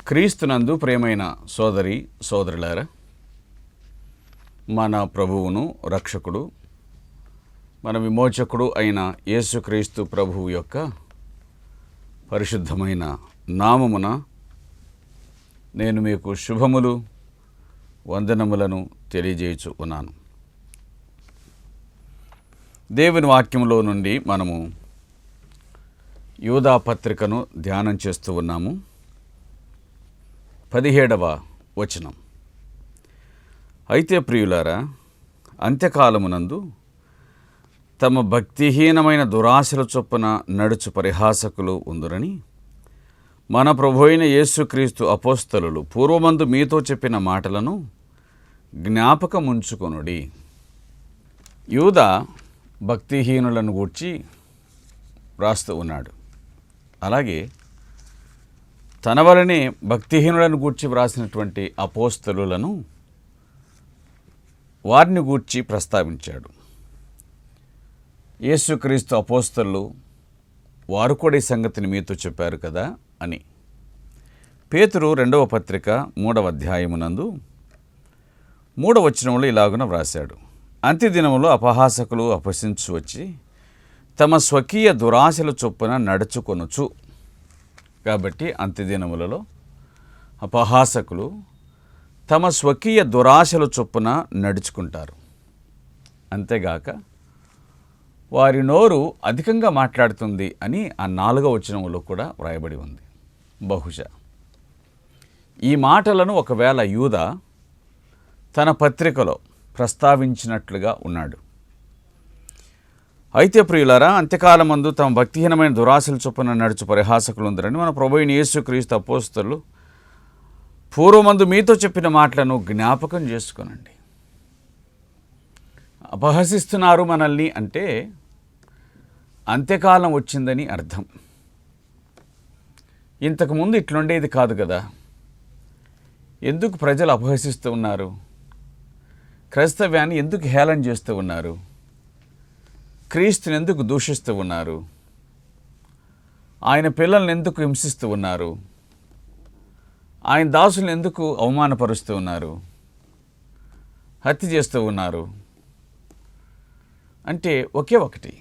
క్రీస్తునందు ప్రియమైన సోదరి సోదరులారా, మన ప్రభువును రక్షకుడు మన విమోచకుడు అయిన యేసుక్రీస్తు ప్రభువు యొక్క పరిశుద్ధమైన నామమున నేను మీకు శుభములు వందనములను తెలియజేయచ్చు ఉన్నాను. దేవుని వాక్యములో నుండి మనము యూదా పత్రికను ధ్యానం చేస్తూ ఉన్నాము. 17వ వచనం. అయితే ప్రియులారా, అంత్యకాలమునందు తమ భక్తిహీనమైన దురాశల చొప్పున నడుచు పరిహాసకులు ఉందురని మన ప్రభువైన యేసుక్రీస్తు అపోస్తలులు పూర్వమందు మీతో చెప్పిన మాటలను జ్ఞాపకముంచుకొనుడి. యూదా భక్తిహీనులను గూర్చి వ్రాస్తూ ఉన్నాడు. అలాగే తన వలనే భక్తిహీనులను గూర్చి వ్రాసినటువంటి అపోస్తలులను వారిని గూర్చి ప్రస్తావించాడు. యేసుక్రీస్తు అపోస్తలు వారు కూడా ఈ సంగతిని మీతో చెప్పారు కదా అని. పేతురు 2వ పత్రిక 3వ అధ్యాయమునందు 3వ వచనంలో ఇలాగున వ్రాశాడు. అంత్యదినములో అపహాసకులు అపహసించు వచ్చి తమ స్వకీయ దురాశల చొప్పున నడుచుకొనుచు. కాబట్టి అంత్యదినములలో అపహాసకులు తమ స్వకీయ దురాశల చొప్పున నడుచుకుంటారు. అంతేగాక వారి నోరు అధికంగా మాట్లాడుతుంది అని ఆ 4వ వచనంలో కూడా వ్రాయబడి ఉంది. బహుశా ఈ మాటలను ఒకవేళ యూదా తన పత్రికలో ప్రస్తావించినట్లుగా ఉన్నాడు. అయితే ప్రియులారా, అంత్యకాలమందు తమ భక్తిహీనమైన దురాశల చొప్పున నడుచు పరిహాసకులుందరని మన ప్రభువైన యేసుక్రీస్తు అపోస్తలు పూర్వమందు మీతో చెప్పిన మాటలను జ్ఞాపకం చేసుకొనండి. అపహసిస్తున్నారు మనల్ని అంటే అంత్యకాలం వచ్చిందని అర్థం. ఇంతకుముందు ఇట్లుండేది కాదు కదా. ఎందుకు ప్రజలు అపహసిస్తూ ఉన్నారు? క్రైస్తవ్యాన్ని ఎందుకు హేళన చేస్తూ ఉన్నారు? క్రీస్తుని ఎందుకు దూషిస్తూ ఉన్నారు? ఆయన పిల్లల్ని ఎందుకు హింసిస్తూ ఉన్నారు? ఆయన దాసులను ఎందుకు అవమానపరుస్తూ ఉన్నారు? హత్య చేస్తూ ఉన్నారు? అంటే ఒకే ఒకటి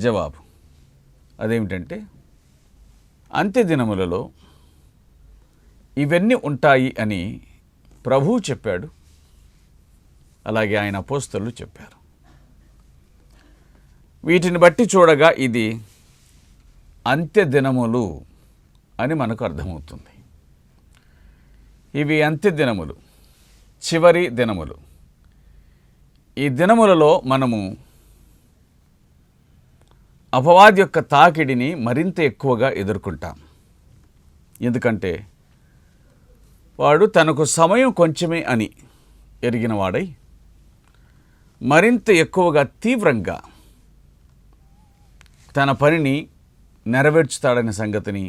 జవాబు. అదేమిటంటే అంత్యదినములలో ఇవన్నీ ఉంటాయి అని ప్రభువు చెప్పాడు. అలాగే ఆయన అపోస్తలులు చెప్పారు. వీటిని బట్టి చూడగా ఇది అంత్యదినములు అని మనకు అర్థమవుతుంది. ఇవి అంత్యదినములు, చివరి దినములు. ఈ దినములలో మనము అపవాది యొక్క తాకిడిని మరింత ఎక్కువగా ఎదుర్కొంటాం. ఎందుకంటే వాడు తనకు సమయం కొంచెమే అని ఎరిగిన వాడై మరింత ఎక్కువగా తీవ్రంగా తన పనిని నెరవేర్చుతాడనే సంగతిని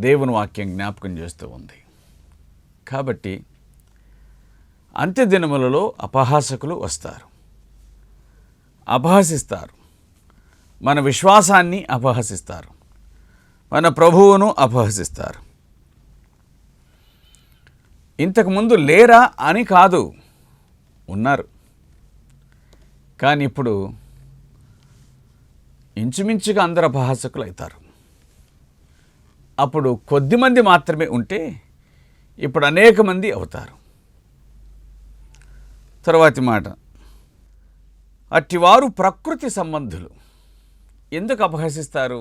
దేవుని వాక్యం జ్ఞాపకం చేస్తూ ఉంది. కాబట్టి అంత్యదినములలో అపహాసకులు వస్తారు, అపహసిస్తారు, మన విశ్వాసాన్ని అపహసిస్తారు, మన ప్రభువును అపహసిస్తారు. ఇంతకుముందు లేరా అని కాదు, ఉన్నారు. కానీ ఇప్పుడు ఇంచుమించుగా అందరు అపహాసకులు అవుతారు. అప్పుడు కొద్దిమంది మాత్రమే ఉంటే ఇప్పుడు అనేక మంది అవుతారు. తరువాతి మాట, అట్టివారు ప్రకృతి సంబంధులు. ఎందుకు అపహసిస్తారు?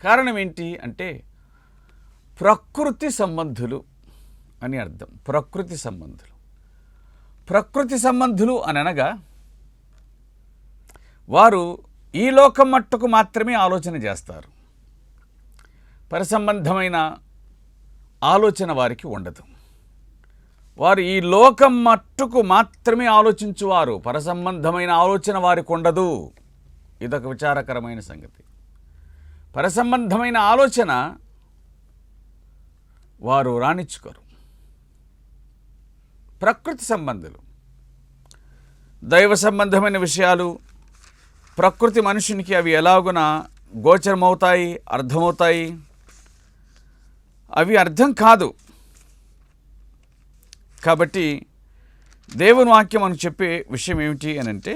కారణం ఏంటి అంటే ప్రకృతి సంబంధులు అని అర్థం. ప్రకృతి సంబంధులు. ప్రకృతి సంబంధులు అని అనగా వారు ఈ లోకం మట్టుకు మాత్రమే ఆలోచన చేస్తారు. పరసంబంధమైన ఆలోచన వారికి ఉండదు. వారు ఈ లోకం మట్టుకు మాత్రమే ఆలోచించువారు. పరసంబంధమైన ఆలోచన వారికి ఉండదు. ఇదొక విచారకరమైన సంగతి. పరసంబంధమైన ఆలోచన వారు రాణించుకోరు. ప్రకృతి సంబంధులు. దైవ సంబంధమైన విషయాలు ప్రకృతి మనుషునికి అవి ఎలాగున గోచరమవుతాయి, అర్థమవుతాయి. అవి అర్థం కాదు. కాబట్టి దేవుని వాక్యం మనకు చెప్పే విషయం ఏమిటి అని అంటే,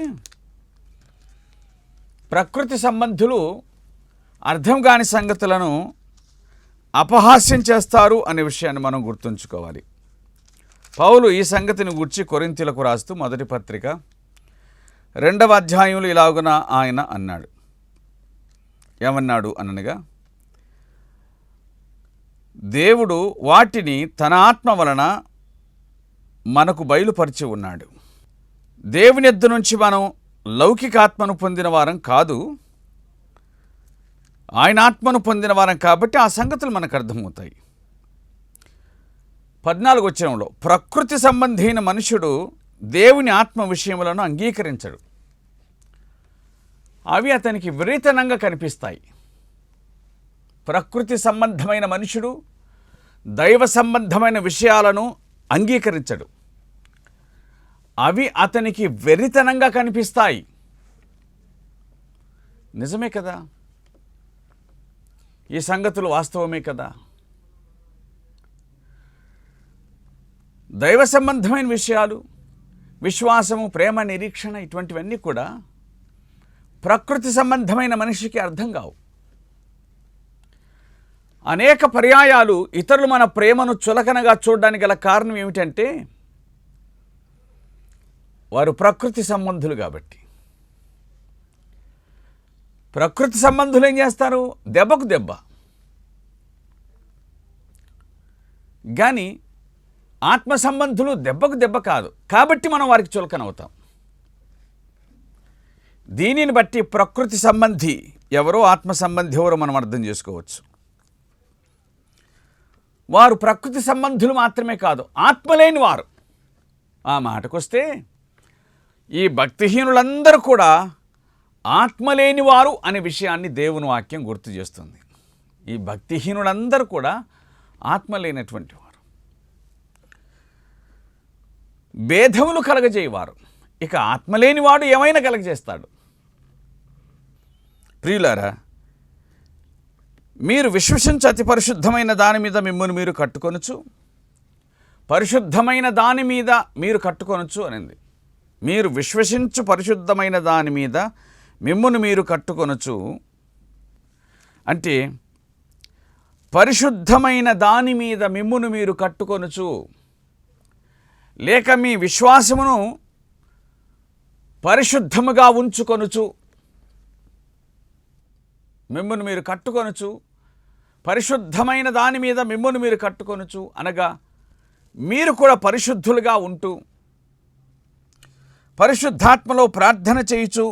ప్రకృతి సంబంధులు అర్థం కాని సంగతులను అపహాస్యం చేస్తారు అనే విషయాన్ని మనం గుర్తుంచుకోవాలి. పౌలు ఈ సంగతిని గూర్చి కొరింథీయులకు రాస్తూ మొదటి పత్రిక 2వ అధ్యాయంలో ఇలాగున ఆయన అన్నాడు. ఏమన్నాడు అనగా, దేవుడు వాటిని తన ఆత్మ వలన మనకు బయలుపరిచి ఉన్నాడు. దేవుని యొద్ద నుంచి మనం లౌకికాత్మను పొందిన వారం కాదు, ఆయన ఆత్మను పొందిన వారం కాబట్టి ఆ సంగతులు మనకు అర్థమవుతాయి. 14వ వచనంలో, ప్రకృతి సంబంధైన మనుషుడు దేవుని ఆత్మ విషయములను అంగీకరించడు, అవి అతనికి విపరీతంగా కనిపిస్తాయి. ప్రకృతి సంబంధమైన మనుషుడు దైవ సంబంధమైన విషయాలను అంగీకరించడు, అవి అతనికి వెర్రితనంగా కనిపిస్తాయి. నిజమే కదా, ఈ సంగతులు వాస్తవమే కదా. దైవ సంబంధమైన విషయాలు, విశ్వాసము, ప్రేమ, నిరీక్షణ ఇటువంటివన్నీ కూడా ప్రకృతి సంబంధమైన మనిషికి అర్థం కావు. అనేక పర్యాయాలు ఇతరులు మన ప్రేమను చులకనగా చూడడానికి గల కారణం ఏమిటంటే, వారు ప్రకృతి సంబంధులు కాబట్టి. ప్రకృతి సంబంధులు ఏం చేస్తారు? దెబ్బకు దెబ్బ. కానీ ఆత్మ సంబంధులు దెబ్బకు దెబ్బ కాదు, కాబట్టి మనం వారికి చులకన అవుతాం. దీనిని బట్టి ప్రకృతి సంబంధి ఎవరో, ఆత్మ సంబంధి ఎవరో మనం అర్థం చేసుకోవచ్చు. వారు ప్రకృతి సంబంధులు మాత్రమే కాదు, ఆత్మలేని వారు. ఆ మాటకొస్తే ఈ భక్తిహీనులందరూ కూడా ఆత్మలేని వారు అనే విషయాన్ని దేవుని వాక్యం గుర్తు చేస్తుంది. ఈ భక్తిహీనులందరూ కూడా ఆత్మలేనటువంటి వారు, భేదములు కలగజేయవారు. ఇక ఆత్మలేని వాడు ఏమైనా కలగజేస్తాడు. ప్రియులారా, మీరు విశ్వసించు అతి పరిశుద్ధమైన దాని మీద మిమ్మును మీరు కట్టుకొనుచు, పరిశుద్ధమైన దాని మీద మీరు కట్టుకొనొచ్చు అనింది. మీరు విశ్వసించు పరిశుద్ధమైన దాని మీద మిమ్మును మీరు కట్టుకొనొచ్చు అంటే, పరిశుద్ధమైన దాని మీద మిమ్మును మీరు కట్టుకొనొచ్చు, లేక మీ విశ్వాసమును పరిశుద్ధముగా ఉంచుకొనుచు. మిమ్మును మీరు కట్టుకొనొచ్చు, పరిశుద్ధమైన దాని మీద మిమ్మును మీరు కట్టుకొనొచ్చు అనగా, మీరు కూడా పరిశుద్ధులుగా ఉంటూ పరిశుద్ధాత్మలో ప్రార్థన చేయుచు,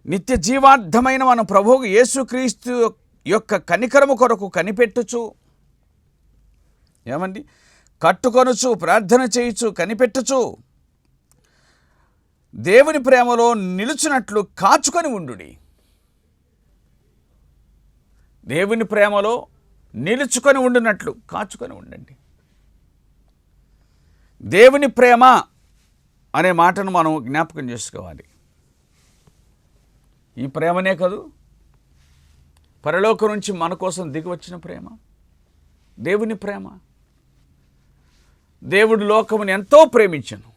నిత్య జీవార్థమైన మన ప్రభువు యేసుక్రీస్తు యొక్క కనికరము కొరకు కనిపెట్టుచు. ఏమండి? కట్టుకొనుచు, ప్రార్థన చేయుచు, కనిపెట్టుచు, దేవుని ప్రేమలో నిలుచున్నట్లు కాచుకొని ఉండుడి. దేవుని ప్రేమలో నిలుచుకొని ఉండినట్లు కాచుకొని ఉండండి. దేవుని ప్రేమ అనే మాటను మనం జ్ఞాపకం చేసుకోవాలి. ఈ ప్రేమనే కాదు, పరలోకం నుంచి మన కోసం దిగి వచ్చిన ప్రేమ దేవుని ప్రేమ. దేవుడు లోకమును ఎంతో ప్రేమించెను,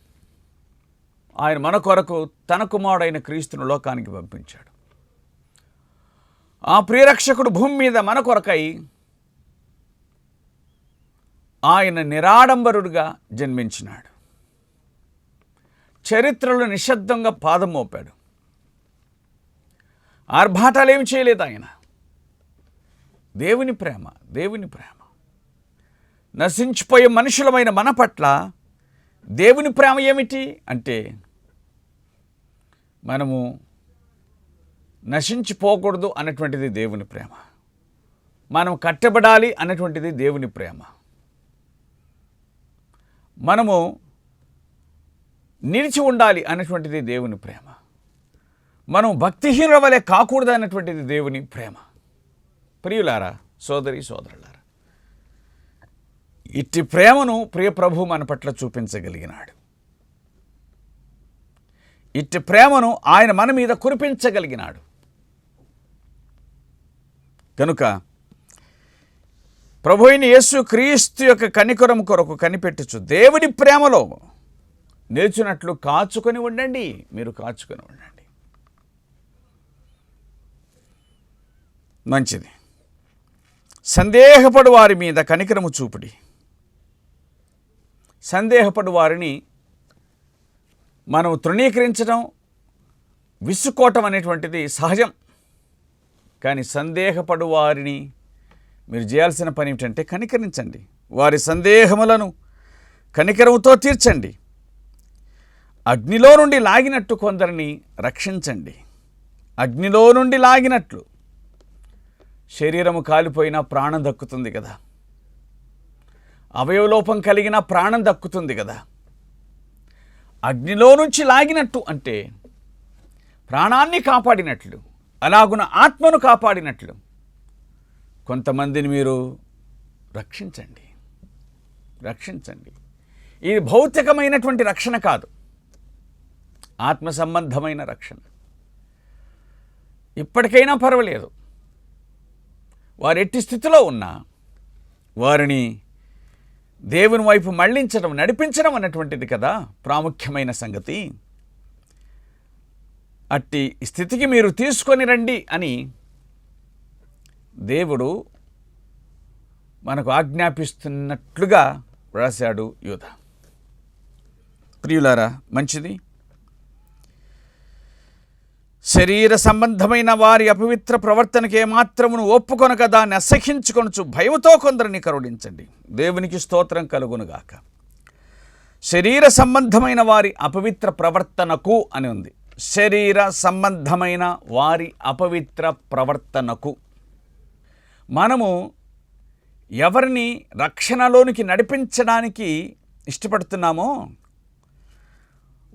ఆయన మన కొరకు తన కుమారుడైన క్రీస్తును లోకానికి పంపించాడు. ఆ ప్రియరక్షకుడు భూమి మీద మన కొరకై ఆయన నిరాడంబరుడుగా జన్మించినాడు. చరిత్రలో నిశ్శబ్దంగా పాదం మోపాడు. ఆర్భాటాలు ఏమి చేయలేదు ఆయన. దేవుని ప్రేమ, దేవుని ప్రేమ. నశించిపోయే మనుషులమైన మన పట్ల దేవుని ప్రేమ ఏమిటి అంటే, మనము నశించిపోకూడదు అన్నటువంటిది దేవుని ప్రేమ. మనం కట్టబడాలి అన్నటువంటిది దేవుని ప్రేమ. మనము నిలిచి ఉండాలి అన్నటువంటిది దేవుని ప్రేమ. మనం భక్తిహీనుల వలె కాకూడదు అన్నటువంటిది దేవుని ప్రేమ. ప్రియులారా, సోదరి సోదరులారా, ఇట్టి ప్రేమను ప్రియ ప్రభు మన పట్ల చూపించగలిగినాడు. ఇట్టి ప్రేమను ఆయన మన మీద కురిపించగలిగినాడు. కనుక ప్రభువైన యేసు క్రీస్తు యొక్క కనికరం కొరకు కనిపెట్టుచు దేవుని ప్రేమలో నిలిచినట్లు కాచుకొని ఉండండి. మీరు కాచుకొని ఉండండి. మంచిది. సందేహపడు వారి మీద కనికరము చూపుడి. సందేహపడు వారిని మనం తృణీకరించడం, విసుకోవటం అనేటువంటిది సహజం. కానీ సందేహపడు వారిని మీరు చేయాల్సిన పని ఏమిటంటే కనికరించండి. వారి సందేహములను కనికరముతో తీర్చండి. అగ్నిలో నుండి లాగినట్టు కొందరిని రక్షించండి. అగ్నిలో నుండి లాగినట్లు. శరీరము కాలిపోయినా ప్రాణం దక్కుతుంది కదా, అవయవలోపం కలిగిన ప్రాణం దక్కుతుంది కదా. అగ్నిలో నుంచి లాగినట్టు అంటే ప్రాణాన్ని కాపాడినట్లు, అలాగున ఆత్మను కాపాడినట్లు కొంతమందిని మీరు రక్షించండి. రక్షించండి. ఇది భౌతికమైనటువంటి రక్షణ కాదు, ఆత్మ సంబంధమైన రక్షణ. ఇప్పటికైనా పర్వాలేదు, వారు ఎట్టి స్థితిలో ఉన్నా వారిని దేవుని వైపు మళ్లించడం, నడిపించడం అన్నటువంటిది కదా ప్రాముఖ్యమైన సంగతి. అట్టి స్థితికి మీరు తీసుకొని రండి అని దేవుడు మనకు ఆజ్ఞాపిస్తున్నట్లుగా రాశాడు యూదా. ప్రియులారా, మంచిది. శరీర సంబంధమైన వారి అపవిత్ర ప్రవర్తనకి ఏమాత్రమును ఒప్పుకొనక దాన్ని అసహించుకొనుచు భయముతో కొందరిని కరుణించండి. దేవునికి స్తోత్రం కలుగునుగాక. శరీర సంబంధమైన వారి అపవిత్ర ప్రవర్తనకు అని ఉంది. శరీర సంబంధమైన వారి అపవిత్ర ప్రవర్తనకు మనము ఎవరిని రక్షణలోనికి నడిపించడానికి ఇష్టపడుతున్నామో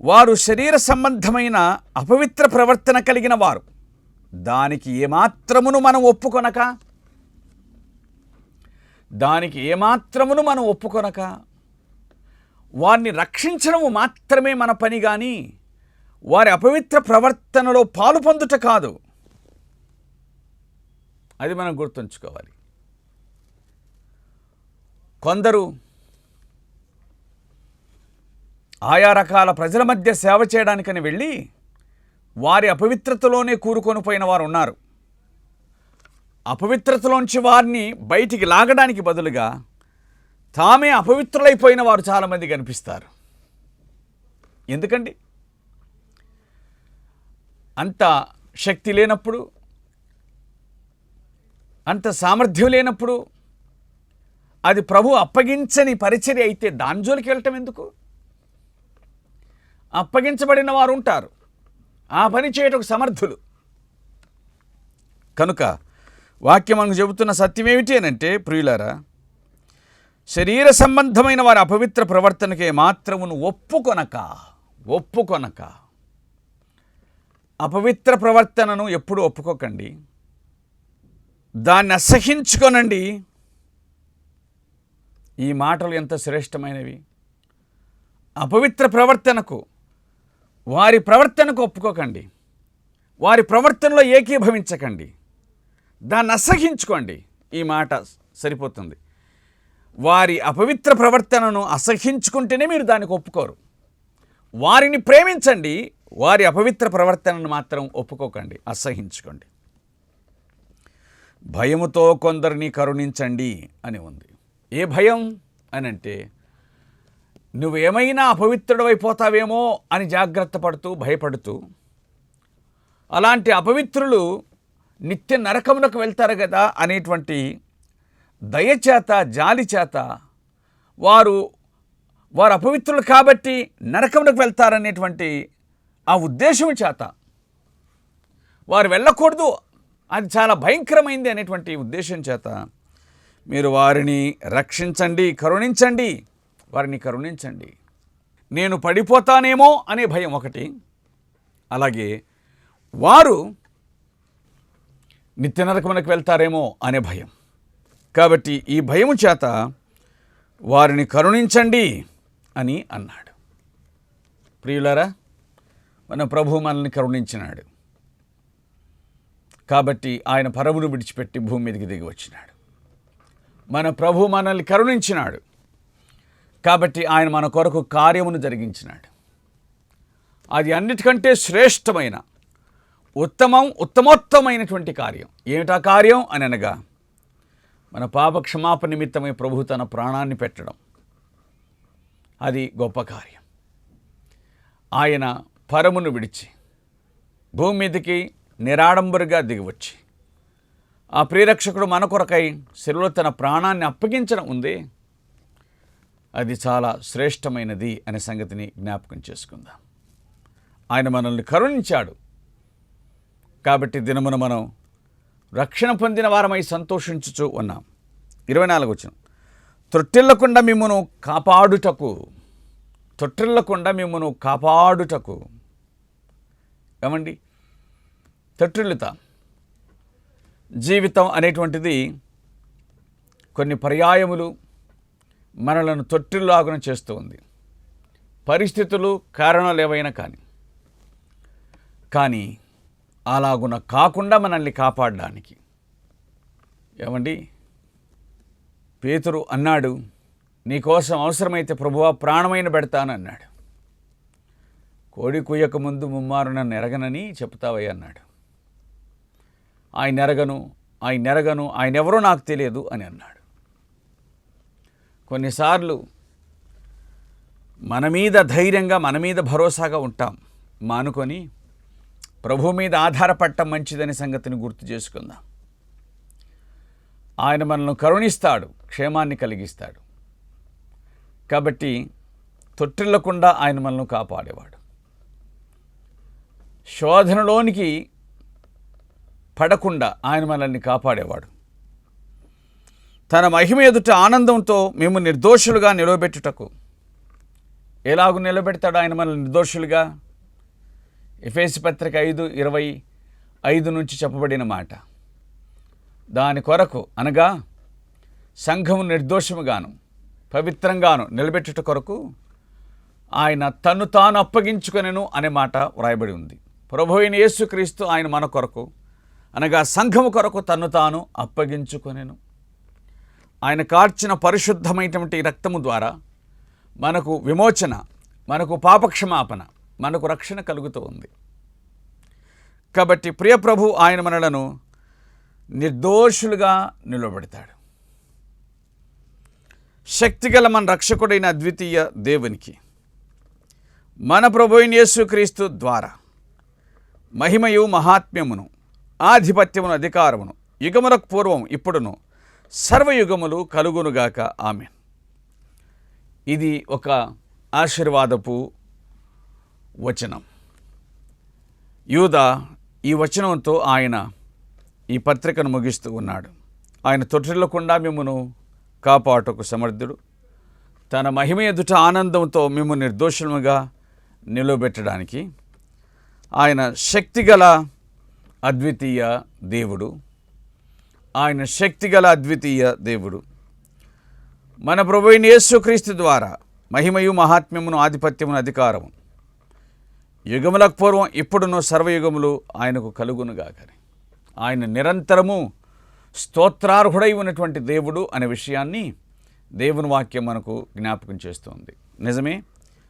వారు శరీర సంబంధమైన అపవిత్ర ప్రవర్తన కలిగిన వారు. దానికి ఏమాత్రమును మనం ఒప్పుకొనక వారిని రక్షించడము మాత్రమే మన పని, కానీ వారి అపవిత్ర ప్రవర్తనలో పాలు పొందుట కాదు. అది మనం గుర్తుంచుకోవాలి. కొందరు ఆయా రకాల ప్రజల మధ్య సేవ చేయడానికని వెళ్ళి వారి అపవిత్రతలోనే కూరుకొని పోయిన వారు ఉన్నారు. అపవిత్రతలోంచి వారిని బయటికి లాగడానికి బదులుగా తామే అపవిత్రులైపోయిన వారు చాలామంది కనిపిస్తారు. ఎందుకండి? అంత శక్తి లేనప్పుడు, అంత సామర్థ్యం లేనప్పుడు, అది ప్రభు అప్పగించని పరిచర్య అయితే దాని జోలికి వెళ్ళటం ఎందుకు? అప్పగించబడిన వారు ఉంటారు, ఆ పని చేయటకు సమర్థులు. కనుక వాక్యం మనకు చెబుతున్న సత్యం ఏమిటి అనంటే, ప్రియులారా, శరీర సంబంధమైన వారి అపవిత్ర ప్రవర్తనకే మాత్రమును ఒప్పుకొనక అపవిత్ర ప్రవర్తనను ఎప్పుడు ఒప్పుకోకండి, దాన్ని అసహించుకొనండి. ఈ మాటలు ఎంత శ్రేష్టమైనవి. అపవిత్ర ప్రవర్తనకు, వారి ప్రవర్తనకు ఒప్పుకోకండి, వారి ప్రవర్తనలో ఏకీభవించకండి, దాన్ని అసహించుకోండి. ఈ మాట సరిపోతుంది. వారి అపవిత్ర ప్రవర్తనను అసహించుకుంటేనే మీరు దానికి ఒప్పుకోరు. వారిని ప్రేమించండి, వారి అపవిత్ర ప్రవర్తనను మాత్రం ఒప్పుకోకండి, అసహించుకోండి. భయముతో కొందరిని కరుణించండి అని ఉంది. ఏ భయం అనంటే, నువ్వేమైనా అపవిత్రుడైపోతావేమో అని జాగ్రత్త పడుతూ, భయపడుతూ, అలాంటి అపవిత్రులు నిత్య నరకమునకు వెళ్తారు కదా అనేటువంటి దయచేత, జాలి చేత వారు అపవిత్రులు కాబట్టి నరకమునకు వెళ్తారనేటువంటి ఆ ఉద్దేశం చేత వారు వెళ్ళకూడదు, అది చాలా భయంకరమైంది అనేటువంటి ఉద్దేశం చేత మీరు వారిని రక్షించండి, కరుణించండి. వారిని కరుణించండి. నేను పడిపోతానేమో అనే భయం ఒకటి, అలాగే వారు నిత్య నరకమునకు వెళ్తారేమో అనే భయం. కాబట్టి ఈ భయము చేత వారిని కరుణించండి అని అన్నాడు. ప్రియులారా, మన ప్రభువు మనల్ని కరుణించినాడు కాబట్టి ఆయన పరమును విడిచిపెట్టి భూమి మీదకి దిగి వచ్చినాడు. మన ప్రభు మనల్ని కరుణించినాడు కాబట్టి ఆయన మన కొరకు కార్యమును జరిగించినాడు. అది అన్నిటికంటే శ్రేష్టమైన ఉత్తమోత్తమైనటువంటి కార్యం. ఏమిటా కార్యం అని అనగా మన పాప క్షమాపణ నిమిత్తమై ప్రభు తన ప్రాణాన్ని పెట్టడం. అది గొప్ప కార్యం. ఆయన పరమును విడిచి భూమి మీదకి నిరాడంబరుగా దిగివచ్చి ఆ ప్రియరక్షకుడు మన కొరకై శిలువలో తన ప్రాణాన్ని అప్పగించడం ఉంది. అది చాలా శ్రేష్టమైనది అనే సంగతిని జ్ఞాపకం చేసుకుందాం. ఆయన మనల్ని కరుణించాడు కాబట్టి దినమున మనం రక్షణ పొందిన వారమై సంతోషించుచూ ఉన్నాం. 24 వచనం, తొట్టిల్లకుండా మిమ్మును కాపాడుటకు. ఏమండి, తొట్టిల్లుతా జీవితం అనేటువంటిది కొన్ని పర్యాయములు మనలను తొట్టిల్లాగున చేస్తూ ఉంది. పరిస్థితులు, కారణాలు ఏవైనా కానీ అలాగున కాకుండా మనల్ని కాపాడడానికి. ఏమండి, పేతురు అన్నాడు, నీకోసం అవసరమైతే ప్రభువా ప్రాణమైన పెడతానన్నాడు. కోడి కుయ్యక ముందు ముమ్మారు నన్ను ఎరగనని చెప్తావయ్య అన్నాడు. ఆయన ఎరగను, ఆయన ఎవరో నాకు తెలియదు అని అన్నాడు. కొన్నిసార్లు మన మీద ధైర్యంగా, మన మీద భరోసాగా ఉంటాం మానుకొని ప్రభు మీద ఆధారపడటం మంచిదనే సంగతిని గుర్తు చేసుకుందాం. ఆయన మనల్ని కరుణిస్తాడు, క్షేమాన్ని కలిగిస్తాడు. కాబట్టి తొట్టిల్లకుండా ఆయన మనల్ని కాపాడేవాడు. శోధనలోనికి పడకుండా ఆయన మనల్ని కాపాడేవాడు. తన మహిమ ఎదుట ఆనందంతో మేము నిర్దోషులుగా నిలవబెట్టుటకు. ఎలాగూ నిలబెడతాడు ఆయన మనల్ని నిర్దోషులుగా? ఎఫెసీ పత్రిక 5:25 నుంచి చెప్పబడిన మాట. దాని కొరకు అనగా సంఘము నిర్దోషముగాను పవిత్రంగాను నిలబెట్టుట కొరకు ఆయన తన్ను తాను అప్పగించుకొనెను అనే మాట వ్రాయబడి ఉంది. ప్రభువైన యేసుక్రీస్తు ఆయన మన కొరకు అనగా సంఘము కొరకు తన్ను తాను అప్పగించుకొనెను. ఆయన కార్చిన పరిశుద్ధమైనటువంటి రక్తము ద్వారా మనకు విమోచన, మనకు పాపక్షమాపణ, మనకు రక్షణ కలుగుతూ ఉంది. కాబట్టి ప్రియ ప్రభు ఆయన మనలను నిర్దోషులుగా నిలబెడతాడు. శక్తిగల మన రక్షకుడైన అద్వితీయ దేవునికి మన ప్రభువైన యేసుక్రీస్తు ద్వారా మహిమయు మహాత్మ్యమును ఆధిపత్యమును అధికారమును యుగములకు పూర్వం ఇప్పుడును సర్వయుగములు కలుగునుగాక. ఆమేన్. ఇది ఒక ఆశీర్వాదపు వచనం. యూదా ఈ వచనంతో ఆయన ఈ పత్రికను ముగిస్తూ ఉన్నాడు. ఆయన తొట్టిల్లకుండా మిమ్మును కాపాడుటకు సమర్థుడు. తన మహిమ ఎదుట ఆనందంతో మేము నిర్దోషులుగా నిలబెట్టడానికి ఆయన శక్తిగల అద్వితీయ దేవుడు. మన ప్రభువైన యేసుక్రీస్తు ద్వారా మహిమయు మహాత్మ్యమును ఆధిపత్యమును అధికారము యుగములకు పూర్వం ఇప్పుడును సర్వయుగములు ఆయనకు కలుగునుగాకని. ఆయన నిరంతరము స్తోత్రార్హుడై ఉన్నటువంటి దేవుడు అనే విషయాన్ని దేవుని వాక్యం మనకు జ్ఞాపకం చేస్తుంది. నిజమే,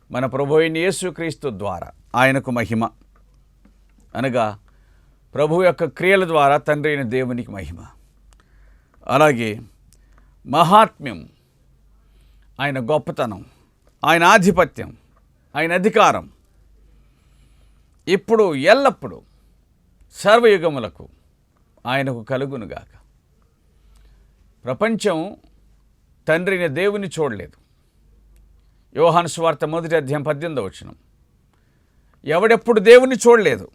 మన ప్రభువైన యేసుక్రీస్తు ద్వారా ఆయనకు మహిమ అనగా ప్రభు యొక్క క్రియల ద్వారా తండ్రి అయిన దేవునికి మహిమ. అలాగే మహాత్మ్యం, ఆయన గొప్పతనం, ఆయన ఆధిపత్యం, ఆయన అధికారం ఇప్పుడు ఎల్లప్పుడూ సర్వయుగములకు ఆయనకు కలుగునుగాక. ప్రపంచం తండ్రిని దేవుని చూడలేదు. యోహాను సువార్త 1:18 ఎవడెప్పుడు దేవుని చూడలేదు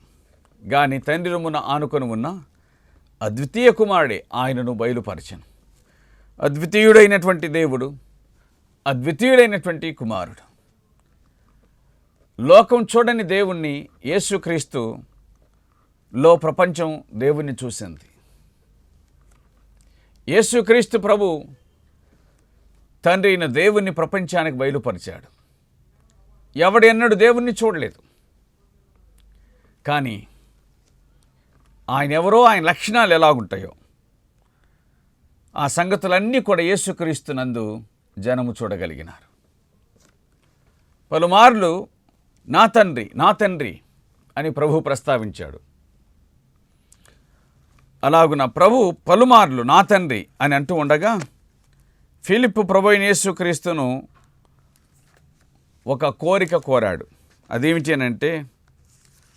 కానీ తండ్రి రొమ్మున ఆనుకొని ఉన్న అద్వితీయ కుమారుడే ఆయనను బయలుపరచను. అద్వితీయుడైనటువంటి దేవుడు, అద్వితీయుడైనటువంటి కుమారుడు. లోకం చూడని దేవుణ్ణి యేసుక్రీస్తులో ప్రపంచం దేవుణ్ణి చూసింది. యేసుక్రీస్తు ప్రభు తండ్రి అయిన దేవుణ్ణి ప్రపంచానికి బయలుపరిచాడు. ఎవడెన్నడూ దేవుణ్ణి చూడలేదు కానీ ఆయన ఎవరో, ఆయన లక్షణాలు ఎలాగుంటాయో, ఆ సంగతులన్నీ కూడా యేసుక్రీస్తునందు జనము చూడగలిగినారు. పలుమార్లు నా తండ్రి, నా తండ్రి అని ప్రభు ప్రస్తావించాడు. అలాగున ప్రభు పలుమార్లు నా తండ్రి అని అంటూ ఉండగా ఫిలిప్పు ప్రభు అయిన యేసుక్రీస్తును ఒక కోరిక కోరాడు. అదేమిటి అని అంటే,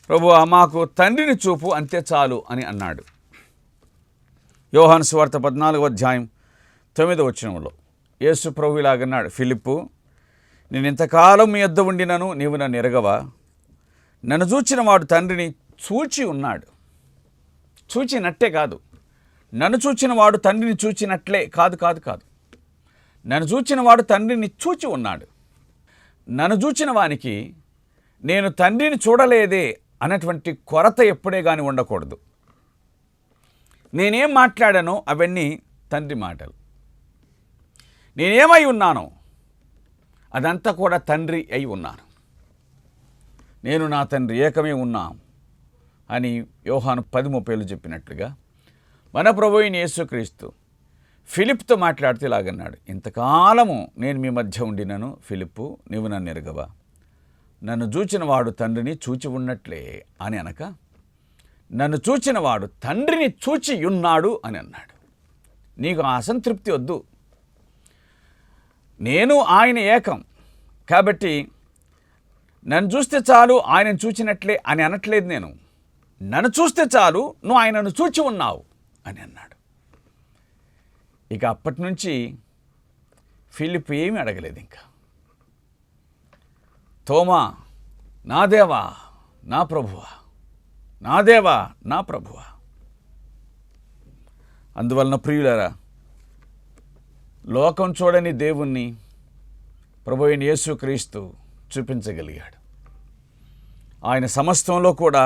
ప్రభువా మాకు తండ్రిని చూపు అంతే చాలు అని అన్నాడు. యోహాను సువార్త 14వ అధ్యాయం 9వ వచనంలో యేసు ప్రభు ఇలాగన్నాడు, ఫిలిప్పు, నేను ఇంతకాలం మీ యొద్ద ఉండినను నీవు నన్ను ఎరగవా? నన్ను చూచిన వాడు తండ్రిని చూచి ఉన్నాడు. చూచినట్టే కాదు, నన్ను చూచిన వాడు తండ్రిని చూచినట్లే కాదు కాదు కాదు నన్ను చూచిన వాడు తండ్రిని చూచి ఉన్నాడు. నన్ను చూచిన వానికి నేను తండ్రిని చూడలేదే అన్నటువంటి కొరత ఎప్పుడే కానీ ఉండకూడదు. నేనేం మాట్లాడానో అవన్నీ తండ్రి మాటలు. నేనేమై ఉన్నానో అదంతా కూడా తండ్రి అయి ఉన్నాను. నేను నా తండ్రి ఏకమే ఉన్నాం అని యోహాను 10:30 చెప్పినట్లుగా మన ప్రభువైన యేసుక్రీస్తు ఫిలిప్తో మాట్లాడుతూ ఇలాగన్నాడు, ఇంతకాలము నేను మీ మధ్య ఉండినను ఫిలిప్పు, నీవు నన్ను ఎరగవా? నన్ను చూచిన వాడు తండ్రిని చూచి ఉన్నట్లే అని అనక, నన్ను చూచిన వాడు తండ్రిని చూచి ఉన్నాడు అని అన్నాడు. నీకు ఆ అసంతృప్తి వద్దు. నేను ఆయన ఏకం కాబట్టి నన్ను చూస్తే చాలు ఆయనను చూచినట్లే అని అనట్లేదు. నేను నన్ను చూస్తే చాలు నువ్వు ఆయనను చూచి ఉన్నావు అని అన్నాడు. ఇక అప్పటి నుంచి ఫిలిప్ ఏమీ అడగలేదు. ఇంకా తోమా, నా దేవా నా ప్రభువా, నా దేవా నా ప్రభువా. అందువలన ప్రియులారా, లోకం చూడని దేవుణ్ణి ప్రభువైన యేసుక్రీస్తు చూపించగలిగాడు. ఆయన సమస్తంలో కూడా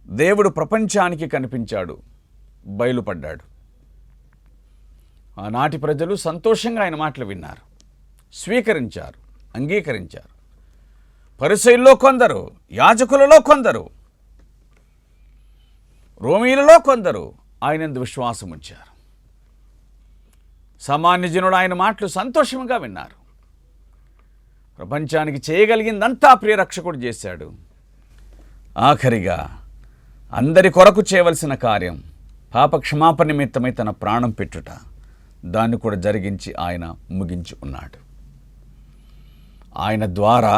దేవుడు ప్రపంచానికి కనిపించాడు, బయలుపడ్డాడు. ఆనాటి ప్రజలు సంతోషంగా ఆయన మాటలు విన్నారు, స్వీకరించారు, అంగీకరించారు. పరిసయ్యుల్లో కొందరు, యాజకులలో కొందరు, రోమీయులలో కొందరు ఆయనందు విశ్వాసం ఉంచారు. సామాన్య జనుడు ఆయన మాటలు సంతోషంగా విన్నారు. ప్రపంచానికి చేయగలిగిందంతా ప్రియరక్షకుడు చేశాడు. ఆఖరిగా అందరి కొరకు చేయవలసిన కార్యం పాప క్షమాపణ నిమిత్తమై తన ప్రాణం పెట్టుట, దాన్ని కూడా జరిగించి ఆయన ముగించి ఉన్నాడు. ఆయన ద్వారా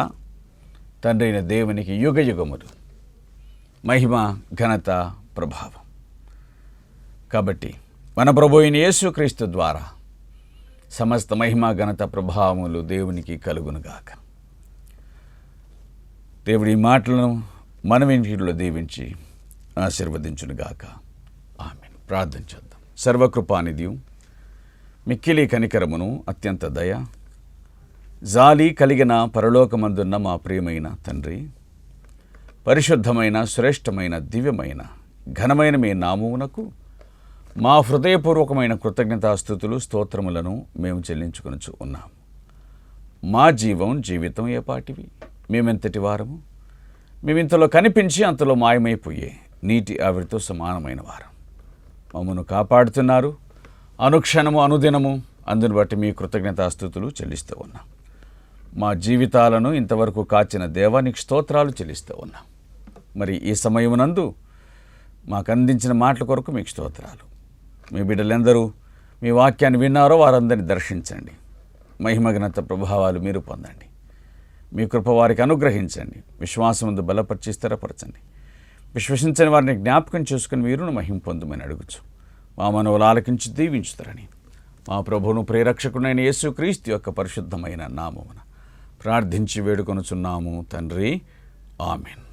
తండ్రి అయిన దేవునికి యుగ యుగములు మహిమ, ఘనత, ప్రభావం. కాబట్టి మన ప్రభువైన యేసుక్రీస్తు ద్వారా సమస్త మహిమ, ఘనత, ప్రభావములు దేవునికి కలుగునుగాక. దేవుడి మాటలను మన ఇంటిలో దీవించి ఆశీర్వదించునుగాక. ఆమేన్. ప్రార్థన చేద్దాం. సర్వకృపానిధియు, మిక్కిలి కనికరమును, అత్యంత దయ, జాలి కలిగిన పరలోకమందున్న మా ప్రియమైన తండ్రి, పరిశుద్ధమైన, శ్రేష్టమైన, దివ్యమైన, ఘనమైన మీ నామమునకు మా హృదయపూర్వకమైన కృతజ్ఞతాస్తుతులు, స్తోత్రములను మేము చెల్లించుకొనుచు ఉన్నాము. మా జీవితం ఏపాటివి? మేమెంతటి వారము? మేమింతలో కనిపించి అంతలో మాయమైపోయే నీటి ఆవిరితో సమానమైన వారం. మమ్మను కాపాడుతున్నారు అనుక్షణము, అనుదినము. అందుని బట్టి మీ కృతజ్ఞతాస్తుతులు చెల్లిస్తూ ఉన్నాం. మా జీవితాలను ఇంతవరకు కాచిన దేవానికి స్తోత్రాలు చెల్లిస్తూ ఉన్నాం. మరి ఈ సమయమునందు మాకు అందించిన మాటల కొరకు మీకు స్తోత్రాలు. మీ బిడ్డలందరూ మీ వాక్యాన్ని విన్నారో వారందరినీ దర్శించండి. మహిమఘనత ప్రభావాలు మీరు పొందండి. మీ కృప వారికి అనుగ్రహించండి. విశ్వాసముందు బలపరిచి స్థిరపరచండి. విశ్వసించని వారిని జ్ఞాపకం చేసుకుని మీరును మహిమ పొందుమని అడుగుచు మా మనవులు ఆలకించి దీవించుతారని మా ప్రభువును ప్రేరక్షకుడైన యేసుక్రీస్తు యొక్క పరిశుద్ధమైన నామమున ప్రార్థించి వేడుకొనుచున్నాము తండ్రి. ఆమేన్.